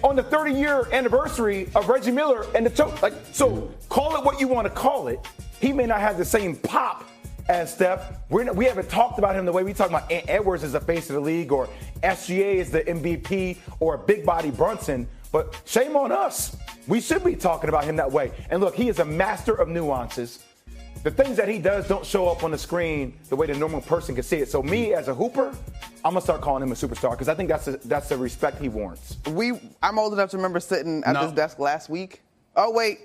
on the 30-year anniversary of Reggie Miller and so call it what you want to call it. He may not have the same pop as Steph. We haven't talked about him the way we talk about Ant Edwards as the face of the league or SGA as the MVP or Big Body Brunson. But shame on us. We should be talking about him that way. And look, he is a master of nuances. The things that he does don't show up on the screen the way the normal person can see it. So me as a hooper, I'm gonna start calling him a superstar because I think that's the respect he warrants. I'm old enough to remember sitting at this desk last week. Oh wait,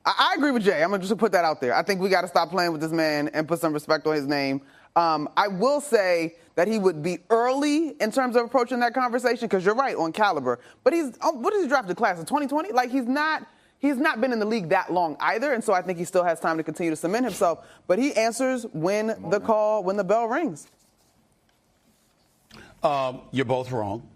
I agree with Jay. I'm gonna just put that out there. I think we got to stop playing with this man and put some respect on his name. I will say that he would be early in terms of approaching that conversation because you're right on caliber. But what is he drafted class of 2020? Like he's not been in the league that long either, and so I think he still has time to continue to cement himself. But he answers when the bell rings. You're both wrong.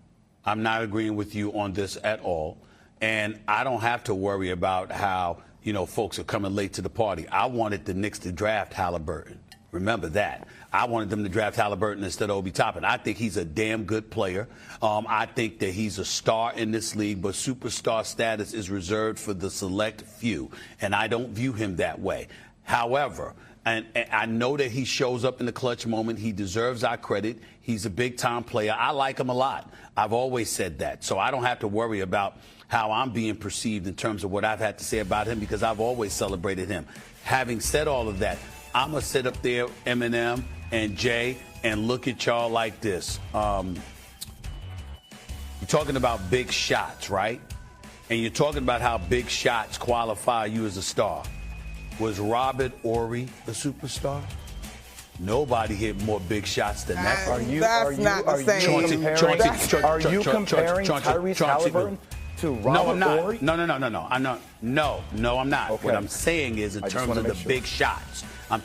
I'm not agreeing with you on this at all. And I don't have to worry about how, folks are coming late to the party. I wanted the Knicks to draft Haliburton. Remember that. I wanted them to draft Haliburton instead of Obi Toppin. I think he's a damn good player. I think that he's a star in this league, but superstar status is reserved for the select few, and I don't view him that way. However, and I know that he shows up in the clutch moment. He deserves our credit. He's a big-time player. I like him a lot. I've always said that. So I don't have to worry about how I'm being perceived in terms of what I've had to say about him because I've always celebrated him. Having said all of that, I'm going to sit up there, Eminem and Jay, and look at y'all like this. You're talking about big shots, right? And you're talking about how big shots qualify you as a star. Was Robert Horry a superstar? Nobody hit more big shots than that. Are you comparing Tyrese Haliburton to Robert Horry? No, I'm not. Okay. What I'm saying is in terms of the big shots. I'm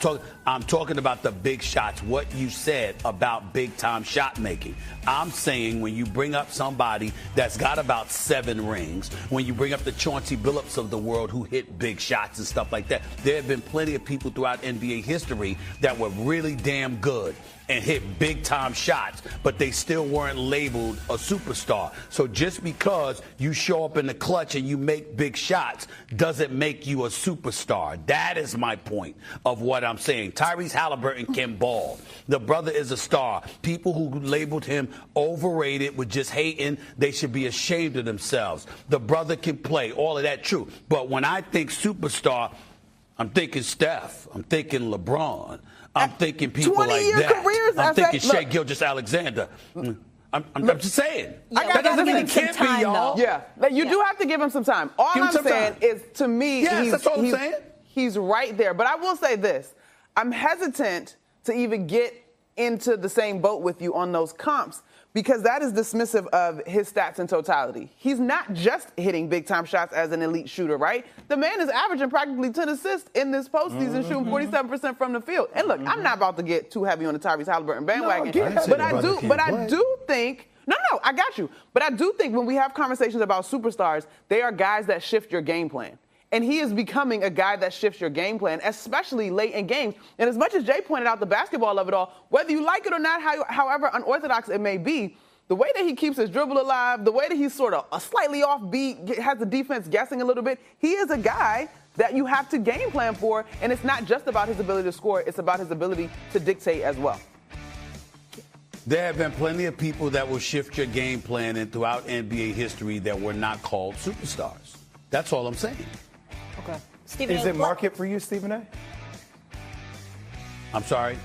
talking about the big shots, what you said about big-time shot making. I'm saying when you bring up somebody that's got about 7 rings, when you bring up the Chauncey Billups of the world who hit big shots and stuff like that, there have been plenty of people throughout NBA history that were really damn good and hit big-time shots, but they still weren't labeled a superstar. So just because you show up in the clutch and you make big shots doesn't make you a superstar. That is my point of what I'm saying. Tyrese Haliburton can ball. The brother is a star. People who labeled him overrated were just hating. They should be ashamed of themselves. The brother can play. All of that true. But when I think superstar, I'm thinking Steph. I'm thinking LeBron. I'm thinking people like that. Careers, I'm thinking Shai Gilgeous-Alexander. I'm just saying. Yeah, that doesn't mean it can't be, y'all. Yeah, you do have to give him some time. All I'm saying is, to me, that's all I'm saying. He's right there. But I will say this. I'm hesitant to even get into the same boat with you on those comps because that is dismissive of his stats in totality. He's not just hitting big-time shots as an elite shooter, right? The man is averaging practically 10 assists in this postseason, shooting 47% from the field. And look, I'm not about to get too heavy on the Tyrese Haliburton bandwagon, but I do think. No, I got you. But I do think when we have conversations about superstars, they are guys that shift your game plan. And he is becoming a guy that shifts your game plan, especially late in games. And as much as Jay pointed out the basketball of it all, whether you like it or not, however unorthodox it may be, the way that he keeps his dribble alive, the way that he's sort of a slightly off beat, has the defense guessing a little bit, he is a guy that you have to game plan for. And it's not just about his ability to score, it's about his ability to dictate as well. There have been plenty of people that will shift your game plan and throughout NBA history that were not called superstars. That's all I'm saying. Okay. Stephen Is it market for you, Stephen A? I'm sorry?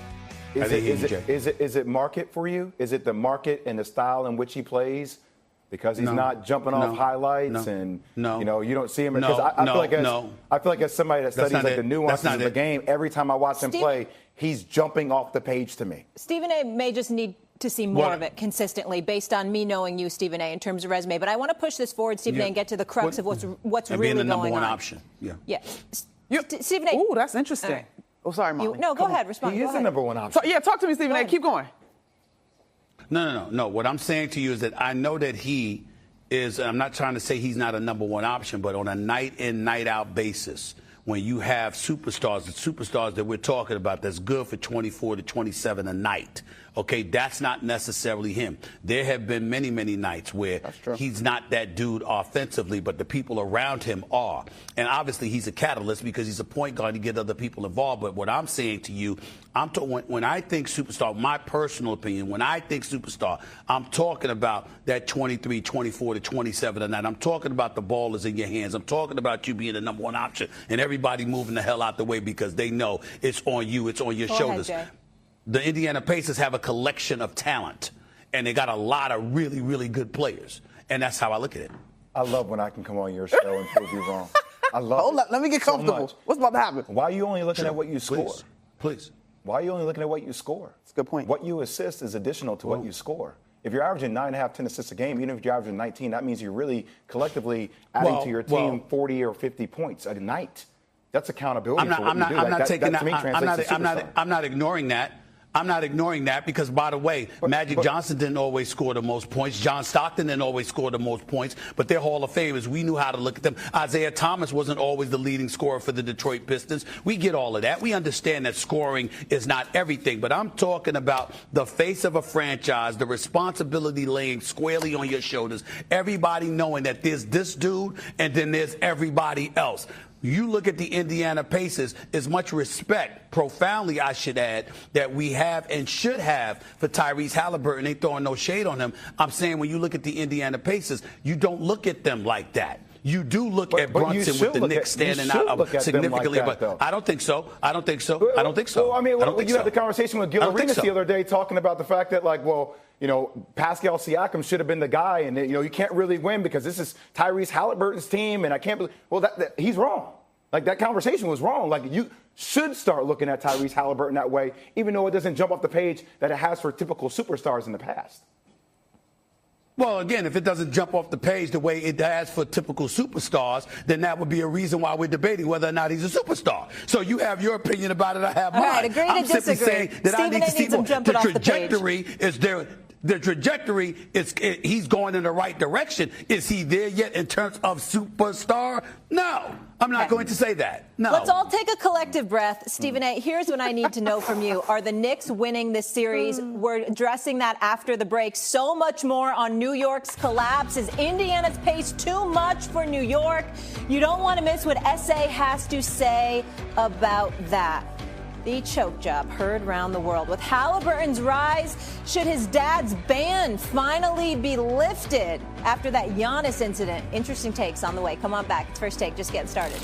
Is it market for you? Is it the market and the style in which he plays? Because he's not jumping off highlights and you don't see him. Because I feel like as somebody that studies the nuances of the game, every time I watch him play, he's jumping off the page to me. Stephen A may just need to see more of it consistently based on me knowing you, Stephen A, in terms of resume. But I want to push this forward, Stephen A, and get to the crux of what's really being the number going one on. option. Yeah. Stephen A. Ooh, that's interesting. Right. Oh, sorry, Molly. No, go ahead. Respond. He is the number one option. Talk to me, Stephen A. Keep going. No. What I'm saying to you is that I know that he is, I'm not trying to say he's not a number one option, but on a night-in, night-out basis, when you have superstars, the superstars that we're talking about that's good for 24 to 27 a night, Okay, that's not necessarily him. There have been many, many nights where he's not that dude offensively, but the people around him are. And obviously he's a catalyst because he's a point guard to get other people involved. But what I'm saying to you, when I think superstar, my personal opinion, when I think superstar, I'm talking about that 23, 24 to 27 a night. I'm talking about the ball is in your hands. I'm talking about you being the number one option and everybody moving the hell out the way because they know it's on you, it's on your shoulders. Ahead, Jay. The Indiana Pacers have a collection of talent, and they got a lot of really, really good players. And that's how I look at it. I love when I can come on your show and prove you wrong. I love Hold up, let me get comfortable. So What's about to happen? why are you only looking at what you score? Please. Why are you only looking at what you score? That's a good point. What you assist is additional to what you score. If you're averaging 9.5, 10 assists a game, even if you're averaging 19, that means you're really collectively adding to your team 40 or 50 points a night. That's accountability for what you do. I'm not ignoring that. I'm not ignoring that because, by the way, Magic Johnson didn't always score the most points. John Stockton didn't always score the most points, but they're Hall of Famers. We knew how to look at them. Isaiah Thomas wasn't always the leading scorer for the Detroit Pistons. We get all of that. We understand that scoring is not everything, but I'm talking about the face of a franchise, the responsibility laying squarely on your shoulders, everybody knowing that there's this dude and then there's everybody else. You look at the Indiana Pacers, as much respect, profoundly I should add, that we have and should have for Tyrese Haliburton. Ain't throwing no shade on him. I'm saying when you look at the Indiana Pacers, you don't look at them like that. You do look at Brunson with the Knicks standing out significantly. But I don't think so. I don't think so. I don't think so. Well, I mean, you had the conversation with Gil Arenas the other day talking about the fact that, like, well, you know, Pascal Siakam should have been the guy, and, you know, you can't really win because this is Tyrese Haliburton's team, and I can't believe. Well, that he's wrong. Like, that conversation was wrong. Like, you should start looking at Tyrese Haliburton that way, even though it doesn't jump off the page that it has for typical superstars in the past. Well, again, if it doesn't jump off the page the way it has for typical superstars, then that would be a reason why we're debating whether or not he's a superstar. So you have your opinion about it, I have mine. All right, agree to I'm simply disagree. saying that I need to see more. The trajectory is there. The trajectory is he's going in the right direction. Is he there yet in terms of superstar? No, I'm not going to say that. No. Let's all take a collective breath. Stephen A., here's what I need to know from you. Are the Knicks winning this series? We're addressing that after the break. So much more on New York's collapse. Is Indiana's pace too much for New York? You don't want to miss what SA has to say about that. The choke job heard around the world. With Haliburton's rise, should his dad's ban finally be lifted after that Giannis incident? Interesting takes on the way. Come on back. It's First Take. Just getting started.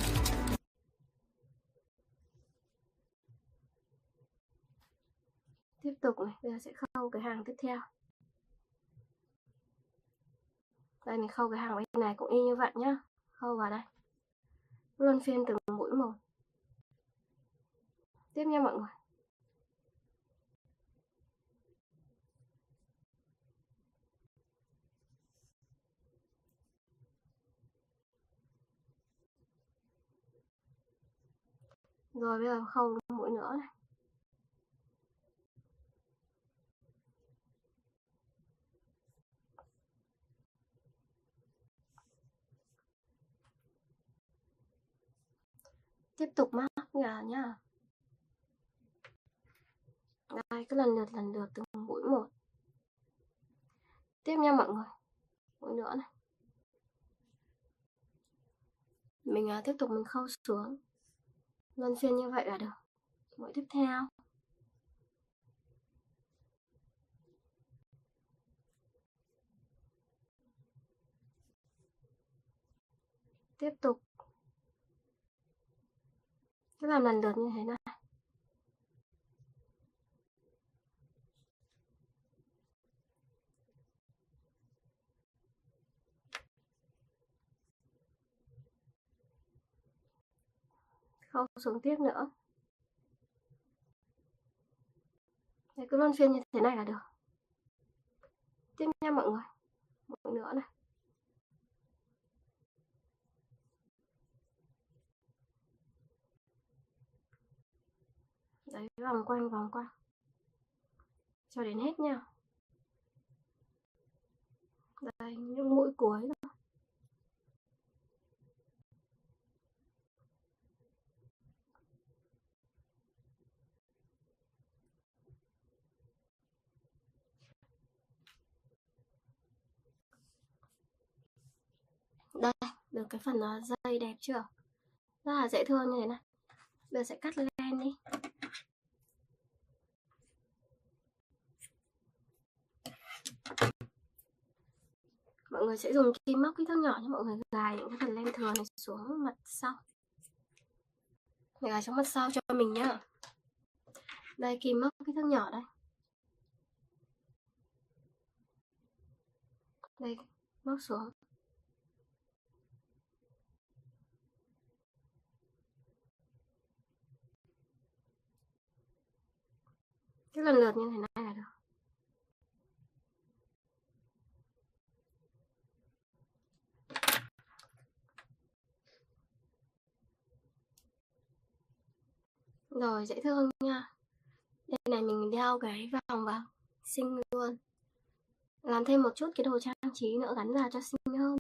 Tiếp tục này, bây giờ sẽ khâu cái hàng tiếp theo. Đây mình khâu cái hàng bên này cũng y như vậy nhá. Khâu vào đây. Luân phiên từng mũi một. Tiếp nha mọi người. Rồi bây giờ khâu mũi nữa này. Tiếp tục mắc nhá. Đây, cứ lần lượt từng mũi một. Tiếp nha mọi người. Mũi nữa này. Mình tiếp tục mình khâu xuống. Luân phiên như vậy là được. Mũi tiếp theo. Tiếp tục. Cứ làm lần lượt như thế này. Khâu xuống tiếp nữa. Đấy, cứ luân phiên như thế này là được. Tiếp nha mọi người. Một nữa này. Đấy, vòng quanh. Cho đến hết nha. Đây, những mũi cuối rồi. Đây, được cái phần dây đẹp chưa? Rất là dễ thương như thế này. Bây giờ sẽ cắt len đi. Mọi người sẽ dùng kim móc kích thước nhỏ cho mọi người gài những cái phần len thừa này xuống mặt sau. Gài xuống mặt sau cho mình nhá. Đây, kim móc kích thước nhỏ đây. Đây, móc xuống. Cứ lần lượt như thế này là được. Rồi, dễ thương nha. Đây này, mình đeo cái vòng vào, xinh luôn. Làm thêm một chút cái đồ trang trí nữa gắn vào cho xinh hơn.